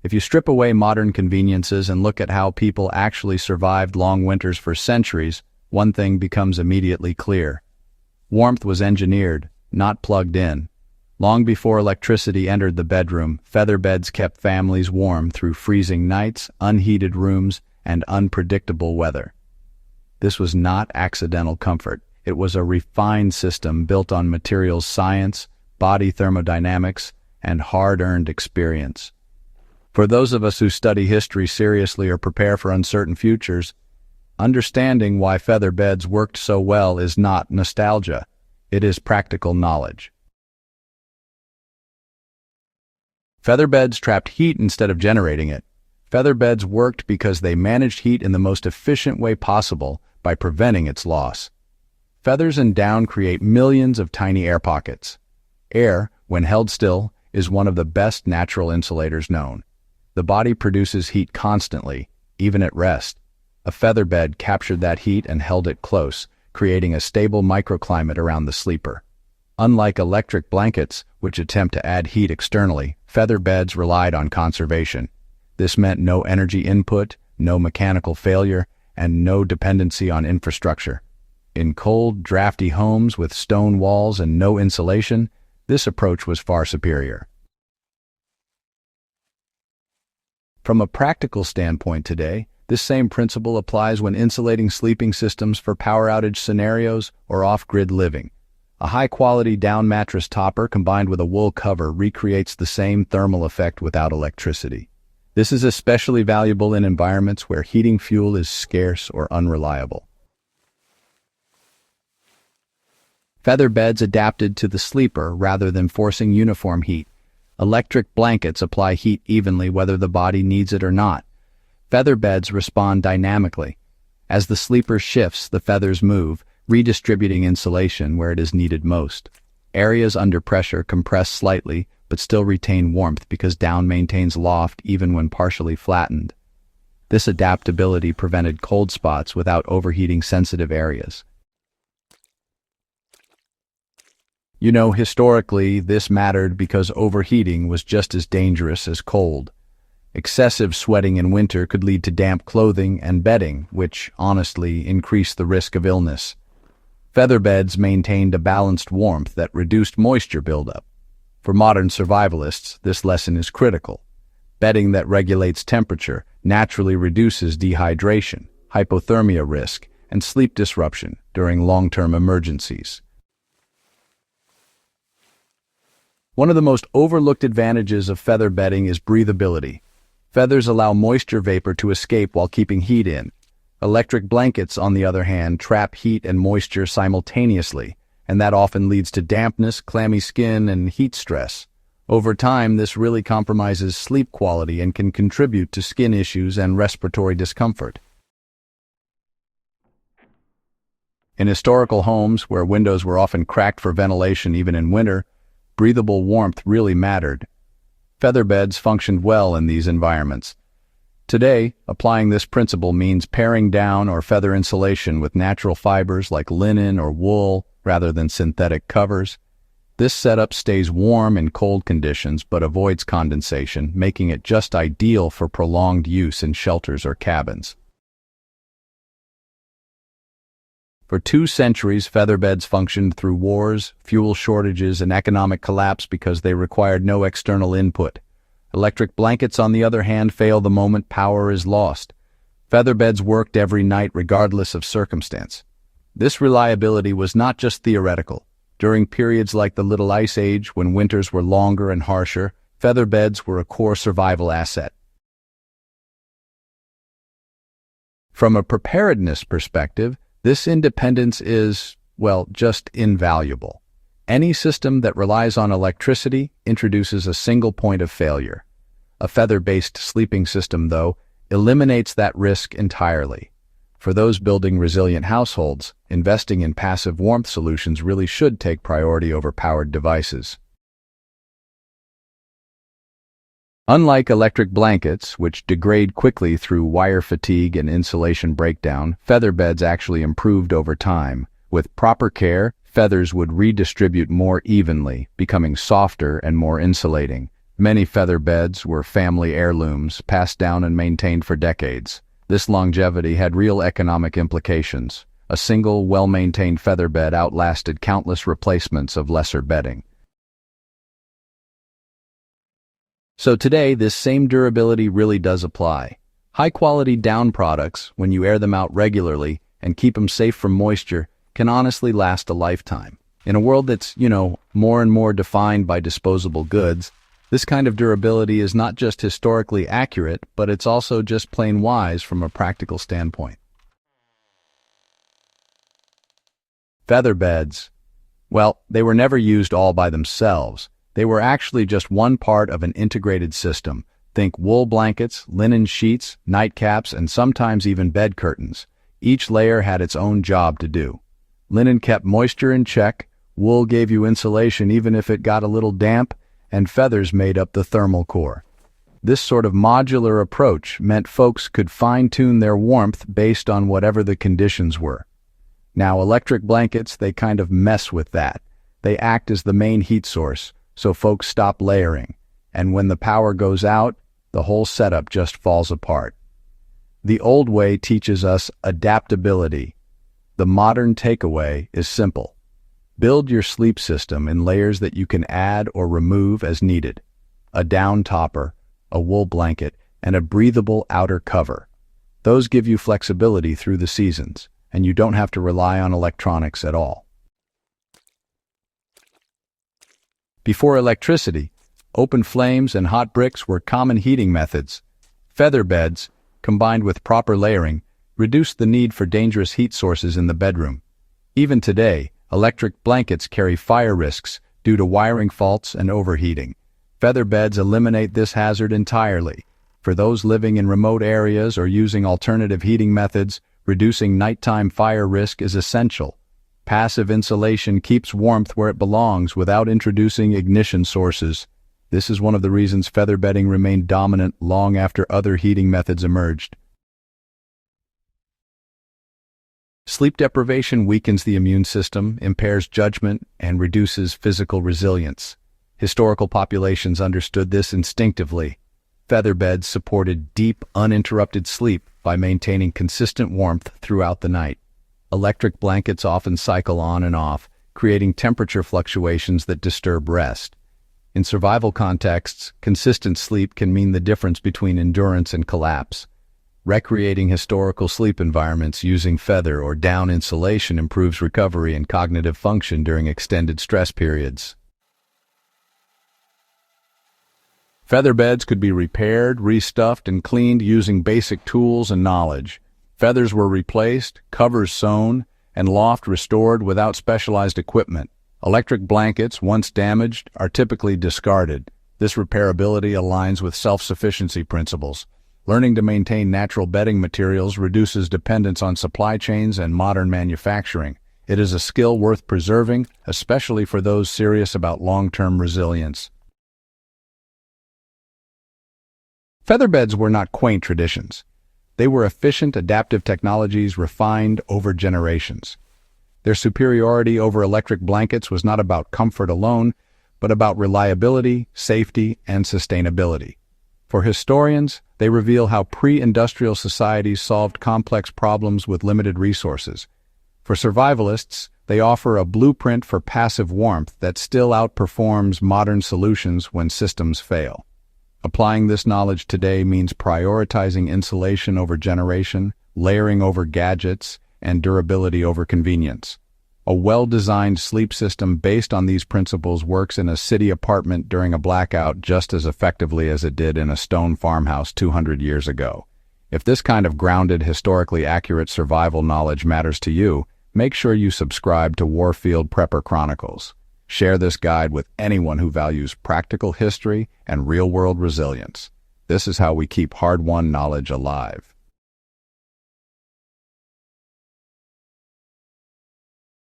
If you strip away modern conveniences and look at how people actually survived long winters for centuries, one thing becomes immediately clear. Warmth was engineered, not plugged in. Long before electricity entered the bedroom, feather beds kept families warm through freezing nights, unheated rooms, and unpredictable weather. This was not accidental comfort. It was a refined system built on materials science, body thermodynamics, and hard-earned experience. For those of us who study history seriously or prepare for uncertain futures, understanding why feather beds worked so well is not nostalgia. It is practical knowledge. Feather beds trapped heat instead of generating it. Feather beds worked because they managed heat in the most efficient way possible by preventing its loss. Feathers and down create millions of tiny air pockets. Air, when held still, is one of the best natural insulators known. The body produces heat constantly, even at rest. A feather bed captured that heat and held it close, creating a stable microclimate around the sleeper. Unlike electric blankets, which attempt to add heat externally, feather beds relied on conservation. This meant no energy input, no mechanical failure, and no dependency on infrastructure. In cold, drafty homes with stone walls and no insulation, this approach was far superior. From a practical standpoint today, this same principle applies when insulating sleeping systems for power outage scenarios or off-grid living. A high-quality down mattress topper combined with a wool cover recreates the same thermal effect without electricity. This is especially valuable in environments where heating fuel is scarce or unreliable. Feather beds adapted to the sleeper rather than forcing uniform heat. Electric blankets apply heat evenly whether the body needs it or not. Feather beds respond dynamically. As the sleeper shifts, the feathers move, redistributing insulation where it is needed most. Areas under pressure compress slightly, but still retain warmth because down maintains loft even when partially flattened. This adaptability prevented cold spots without overheating sensitive areas. Historically, this mattered because overheating was just as dangerous as cold. Excessive sweating in winter could lead to damp clothing and bedding, which, honestly, increased the risk of illness. Feather beds maintained a balanced warmth that reduced moisture buildup. For modern survivalists, this lesson is critical. Bedding that regulates temperature naturally reduces dehydration, hypothermia risk, and sleep disruption during long-term emergencies. One of the most overlooked advantages of feather bedding is breathability. Feathers allow moisture vapor to escape while keeping heat in. Electric blankets, on the other hand, trap heat and moisture simultaneously, and that often leads to dampness, clammy skin, and heat stress. Over time, this really compromises sleep quality and can contribute to skin issues and respiratory discomfort. In historical homes, where windows were often cracked for ventilation even in winter, breathable warmth really mattered. Feather beds functioned well in these environments. Today, applying this principle means paring down or feather insulation with natural fibers like linen or wool rather than synthetic covers. This setup stays warm in cold conditions but avoids condensation, making it just ideal for prolonged use in shelters or cabins. For 2 centuries, feather beds functioned through wars, fuel shortages, and economic collapse because they required no external input. Electric blankets, on the other hand, fail the moment power is lost. Feather beds worked every night regardless of circumstance. This reliability was not just theoretical. During periods like the Little Ice Age, when winters were longer and harsher, feather beds were a core survival asset. From a preparedness perspective, this independence is, just invaluable. Any system that relies on electricity introduces a single point of failure. A feather-based sleeping system, though, eliminates that risk entirely. For those building resilient households, investing in passive warmth solutions really should take priority over powered devices. Unlike electric blankets, which degrade quickly through wire fatigue and insulation breakdown, feather beds actually improved over time. With proper care, feathers would redistribute more evenly, becoming softer and more insulating. Many feather beds were family heirlooms, passed down and maintained for decades. This longevity had real economic implications. A single, well-maintained feather bed outlasted countless replacements of lesser bedding. So today, this same durability really does apply. High-quality down products, when you air them out regularly and keep them safe from moisture, can honestly last a lifetime. In a world that's, more and more defined by disposable goods, this kind of durability is not just historically accurate, but it's also just plain wise from a practical standpoint. Feather beds. Well, they were never used all by themselves. They were actually just one part of an integrated system. Think wool blankets, linen sheets, nightcaps, and sometimes even bed curtains. Each layer had its own job to do. Linen kept moisture in check, wool gave you insulation even if it got a little damp, and feathers made up the thermal core. This sort of modular approach meant folks could fine-tune their warmth based on whatever the conditions were. Now, electric blankets, they kind of mess with that. They act as the main heat source, so folks stop layering. And when the power goes out, the whole setup just falls apart. The old way teaches us adaptability. The modern takeaway is simple. Build your sleep system in layers that you can add or remove as needed. A down topper, a wool blanket, and a breathable outer cover. Those give you flexibility through the seasons, and you don't have to rely on electronics at all. Before electricity, open flames and hot bricks were common heating methods. Feather beds, combined with proper layering, reduced the need for dangerous heat sources in the bedroom. Even today, electric blankets carry fire risks due to wiring faults and overheating. Feather beds eliminate this hazard entirely. For those living in remote areas or using alternative heating methods, reducing nighttime fire risk is essential. Passive insulation keeps warmth where it belongs without introducing ignition sources. This is one of the reasons feather bedding remained dominant long after other heating methods emerged. Sleep deprivation weakens the immune system, impairs judgment, and reduces physical resilience. Historical populations understood this instinctively. Feather beds supported deep, uninterrupted sleep by maintaining consistent warmth throughout the night. Electric blankets often cycle on and off, creating temperature fluctuations that disturb rest. In survival contexts, consistent sleep can mean the difference between endurance and collapse. Recreating historical sleep environments using feather or down insulation improves recovery and cognitive function during extended stress periods. Feather beds could be repaired, restuffed, and cleaned using basic tools and knowledge. Feathers were replaced, covers sewn, and loft restored without specialized equipment. Electric blankets, once damaged, are typically discarded. This repairability aligns with self-sufficiency principles. Learning to maintain natural bedding materials reduces dependence on supply chains and modern manufacturing. It is a skill worth preserving, especially for those serious about long-term resilience. Feather beds were not quaint traditions. They were efficient, adaptive technologies refined over generations. Their superiority over electric blankets was not about comfort alone, but about reliability, safety, and sustainability. For historians, they reveal how pre-industrial societies solved complex problems with limited resources. For survivalists, they offer a blueprint for passive warmth that still outperforms modern solutions when systems fail. Applying this knowledge today means prioritizing insulation over generation, layering over gadgets, and durability over convenience. A well-designed sleep system based on these principles works in a city apartment during a blackout just as effectively as it did in a stone farmhouse 200 years ago. If this kind of grounded, historically accurate survival knowledge matters to you, make sure you subscribe to Warfield Prepper Chronicles. Share this guide with anyone who values practical history and real-world resilience. This is how we keep hard-won knowledge alive.